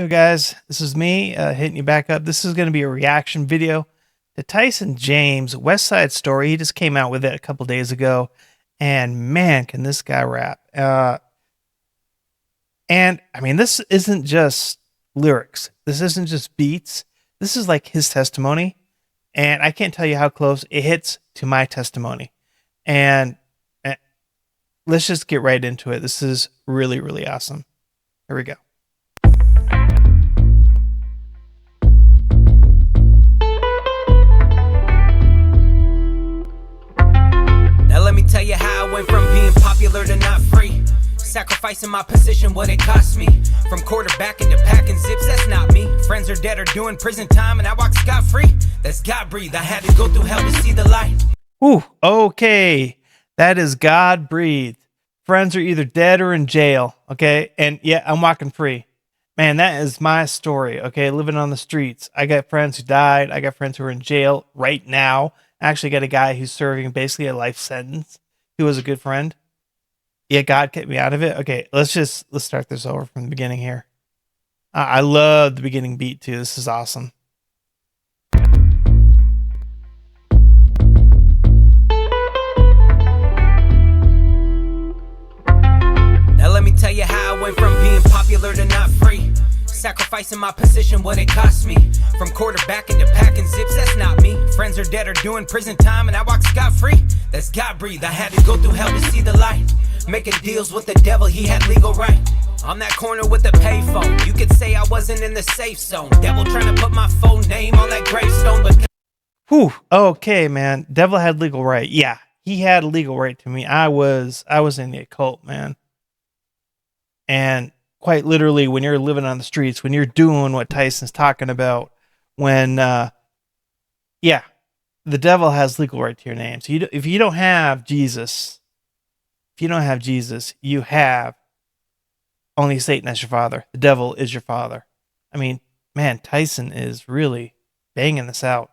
Yo guys, this is me hitting you back up. This is going to be a reaction video to Tyson James' Westside story. He just came out with it a couple days ago, and man, can this guy rap. And I mean, this isn't just lyrics. This isn't just beats. This is like his testimony, and I can't tell you how close it hits to my testimony. And let's just get right into it. This is really, really awesome. Here we go. Let me tell you how I went from being popular to not free. Sacrificing my position, what it cost me. From quarterback into packing zips, that's not me. Friends are dead or doing prison time, and I walk scot-free. That's God breathed. I had to go through hell to see the light. Ooh, okay. That is God breathed. Friends are either dead or in jail, okay? And yeah, I'm walking free. Man, that is my story, okay? Living on the streets. I got friends who died. I got friends who are in jail right now. I actually got a guy who's serving basically a life sentence. He was a good friend. Yeah, God kept me out of it. Okay, let's start this over from the beginning here. I love the beginning beat too. This is awesome. Now let me tell you how I went from being popular to not free. Sacrificing my position, what it cost me. From quarterback into packing zips, that's not me. Friends are dead or doing prison time, and I walk scot-free. That's God breathed. I had to go through hell to see the light. Making deals with the devil, he had legal right. I'm that corner with the payphone. You could say I wasn't in the safe zone. Devil trying to put my full name on that gravestone, but whew, okay, man. Devil had legal right. Yeah, he had a legal right to me. I was in the occult, man. And quite literally, when you're living on the streets, when you're doing what Tyson's talking about, when, yeah, the devil has legal right to your name. So if you don't have Jesus, you have only Satan as your father. The devil is your father. I mean, man, Tyson is really banging this out.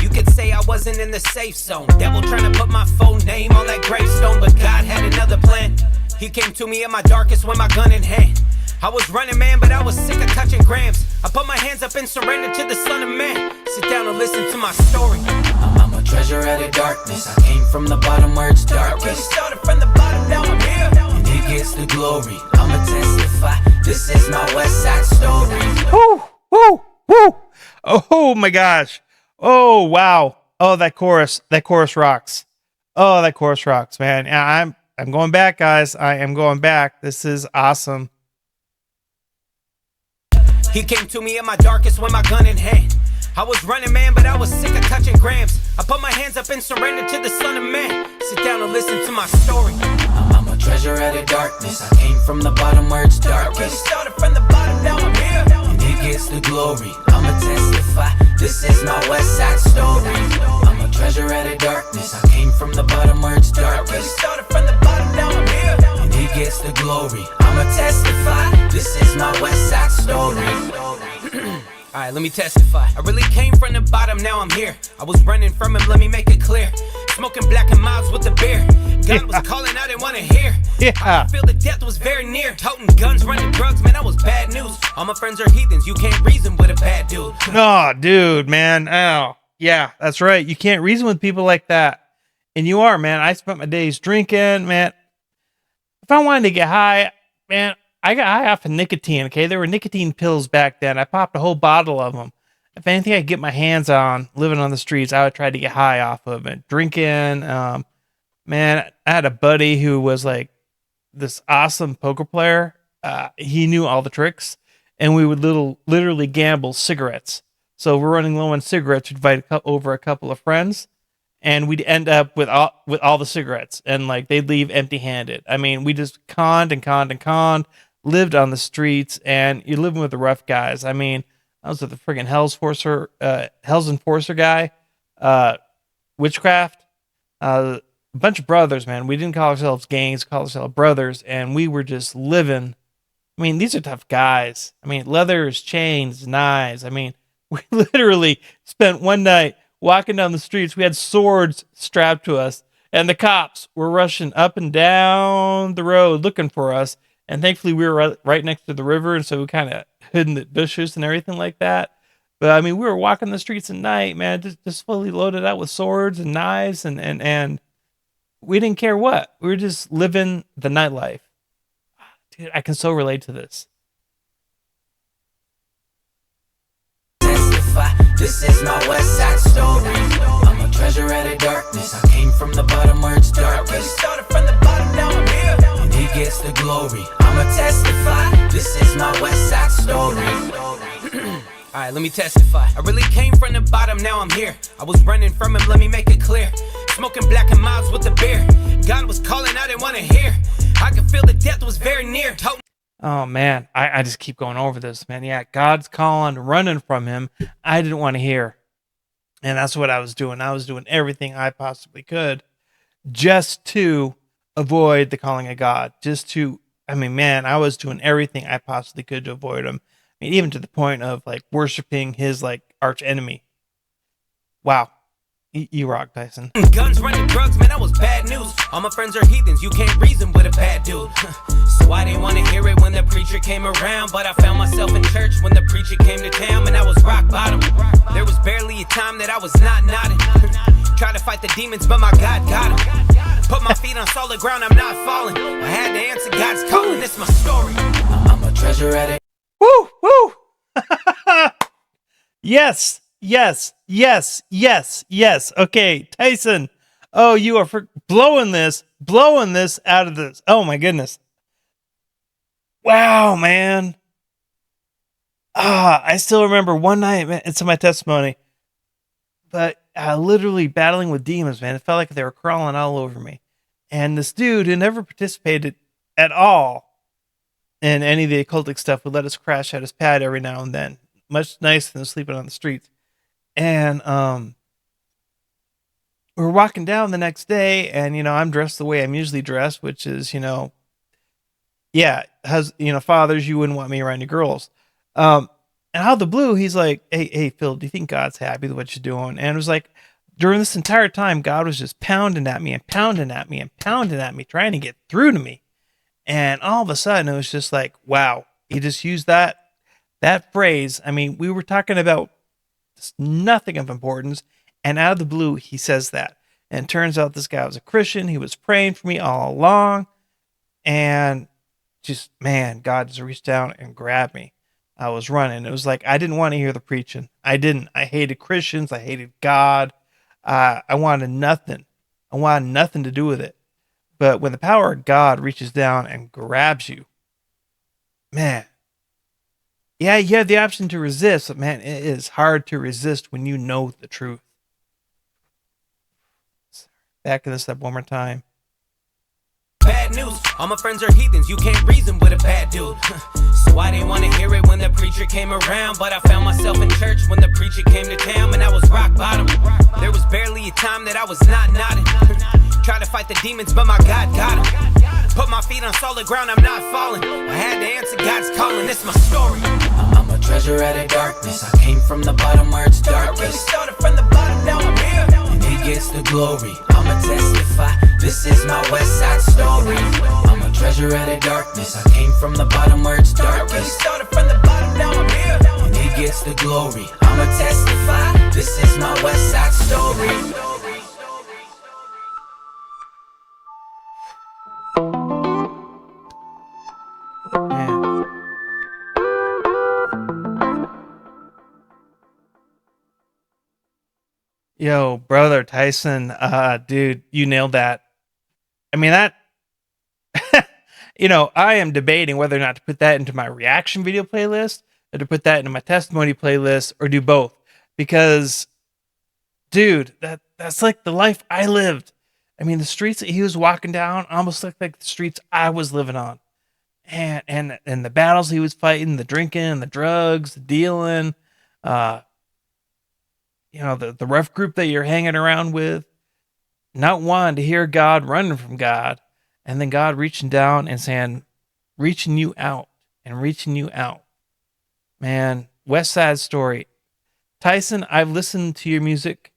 You could say I wasn't in the safe zone. Devil trying to put my full name on that gravestone, but God had another plan. He came to me at my darkest with my gun in hand. I was running, man, but I was sick of touching grams. I put my hands up and surrendered to the Son of Man. Sit down and listen to my story. I'm a treasure out of darkness. I came from the bottom where it's darkest. I really started from the bottom, now I'm here. And he gets the glory. I'ma testify. This is my Westside story. Woo, woo, woo. Oh my gosh. Oh, wow. Oh, that chorus rocks. Oh, that chorus rocks, man. I'm going back, guys. I am going back. This is awesome. He came to me at my darkest with my gun in hand. I was running, man, but I was sick of touching grams. I put my hands up and surrendered to the Son of Man. Sit down and listen to my story. I'm a treasure out of darkness. I came from the bottom where it's darkest. I really started from the bottom, now I'm here. And he gets the glory. I'ma testify. This is my Westside story. I'm a treasure out of darkness. I came from the bottom where it's darkest. I really started from the bottom, now I'm here. And he gets the glory. I'ma testify. This is my Westside story. Alright, let me testify. I really came from the bottom, now I'm here. I was running from him, let me make it clear. Smoking black and miles with the beer. God was calling, I didn't want to hear. Yeah. I feel the death was very near. Toting guns, running drugs, man, that was bad news. All my friends are heathens, you can't reason with a bad dude. No, dude, man. Oh, yeah, that's right. You can't reason with people like that. And you are, man. I spent my days drinking, man. If I wanted to get high, man, I got high off of nicotine, okay? There were nicotine pills back then. I popped a whole bottle of them. If anything I could get my hands on living on the streets, I would try to get high off of it. Drinking, man, I had a buddy who was like this awesome poker player. He knew all the tricks, and we would literally gamble cigarettes. So we're running low on cigarettes. We'd invite over a couple of friends, and we'd end up with all the cigarettes, and like they'd leave empty-handed. I mean, we just conned and conned and conned. Lived on the streets, and you're living with the rough guys. I mean, I was with the friggin' Hell's Enforcer guy, Witchcraft, a bunch of brothers, man. We didn't call ourselves gangs, call ourselves brothers, and we were just living. I mean, these are tough guys. I mean, leathers, chains, knives. I mean, we literally spent one night walking down the streets. We had swords strapped to us, and the cops were rushing up and down the road looking for us. And thankfully we were right next to the river, and so we kind of hid in the bushes and everything like that. But I mean, we were walking the streets at night, man, just fully loaded out with swords and knives, and we didn't care what. We were just living the nightlife. Dude, I can so relate to this. This is my Westside story. I'm a treasure out of darkness. I came from the bottom where it's darkest. I really started from the bottom, now I'm here. And he gets the glory. I'ma testify. This is my Westside story. Alright, let me testify. I really came from the bottom, now I'm here. I was running from him, let me make it clear. Smoking black and miles with the beer. God was calling, I didn't want to hear. I could feel the death was very near. Oh man, I just keep going over this, man. Yeah, God's calling, running from him. I didn't want to hear. And that's what I was doing. I was doing everything I possibly could just to avoid the calling of God. I was doing everything I possibly could to avoid him. I mean, even to the point of like worshiping his like arch enemy. Wow. You rock, Tyson. Guns, running drugs, man, that was bad news. All my friends are heathens, you can't reason with a bad dude. So I didn't want to hear it when the preacher came around. But I found myself in church when the preacher came to town. And I was rock bottom. There was barely a time that I was not nodding. Tried to fight the demons, but my God got him. Put my feet on solid ground, I'm not falling. I had to answer God's calling, this my story. I'm a treasure at it. Woo, woo. Yes. Okay, Tyson. Oh, you are blowing this out of this. Oh my goodness. Wow, man. I still remember one night, man, it's in my testimony, but literally battling with demons, man. It felt like they were crawling all over me. And this dude who never participated at all in any of the occultic stuff would let us crash at his pad every now and then. Much nicer than sleeping on the streets. And we were walking down the next day, and I'm dressed the way I'm usually dressed, which is fathers, you wouldn't want me around your girls. And out of the blue, he's like, hey Phil, do you think God's happy with what you're doing? And it was like during this entire time, God was just pounding at me and pounding at me and pounding at me, trying to get through to me. And all of a sudden, it was just like, wow, he just used that phrase. I mean, we were talking about nothing of importance, and out of the blue he says that, and it turns out this guy was a Christian. He was praying for me all along, and just, man, God just reached down and grabbed me. I was running. It was like I didn't want to hear the preaching. I hated Christians. I hated God. I wanted nothing to do with it. But when the power of God reaches down and grabs you, man, yeah, you have the option to resist, but man, it is hard to resist when you know the truth. Backing this up one more time. Bad news, all my friends are heathens, you can't reason with a bad dude. So I didn't want to hear it when the preacher came around. But I found myself in church when the preacher came to town. And I was rock bottom. There was barely a time that I was not nodding. Tried to fight the demons, but my God got him. Put my feet on solid ground, I'm not falling. I had to answer God's calling, this my story. I'm a treasure out of darkness. I came from the bottom where it's darkest. I really started from the bottom, now I'm here. And he gets the glory, I'ma testify. This is my Westside story. I'm a treasure out of darkness. I came from the bottom where it's darkest. I really started from the bottom, now I'm here. And he gets the glory, I'ma testify. This is my Westside story. Yo, brother Tyson, dude, you nailed that. I mean, that, I am debating whether or not to put that into my reaction video playlist or to put that into my testimony playlist or do both. Because, dude, that's like the life I lived. I mean, the streets that he was walking down almost looked like the streets I was living on. And the battles he was fighting, the drinking, the drugs, the dealing, the rough group that you're hanging around with, not wanting to hear God, running from God, and then God reaching down and saying, reaching you out. Man, Westside Story. Tyson, I've listened to your music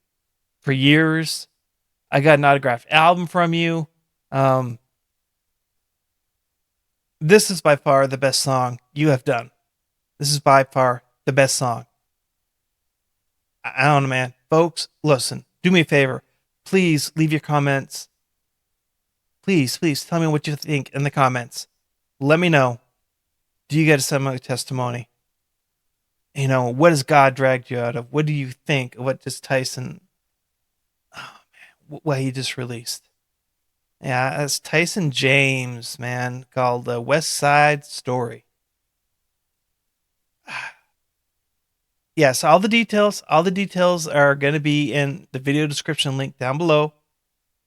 for years. I got an autographed album from you. This is by far the best song you have done. This is by far the best song. I don't know, man. Folks, listen, do me a favor. Please leave your comments. Please tell me what you think in the comments. Let me know. Do you get a similar testimony? You know, what has God dragged you out of? What do you think of what just Tyson, what he just released? Yeah, that's Tyson James, man, called Westside Story. Yes, all the details are going to be in the video description link down below.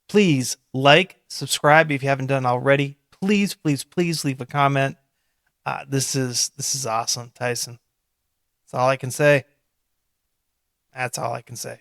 Please like, subscribe if you haven't done already. Please leave a comment. This is awesome, Tyson. That's all I can say. That's all I can say.